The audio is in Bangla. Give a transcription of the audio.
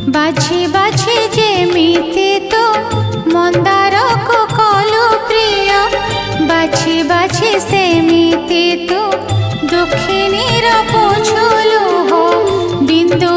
বাছে বাছে যেমিতি তো মন্দার কলু প্রিয়, বাছে বাছে সেমিতি তো দক্ষিণীর পছলুহ বিন্দু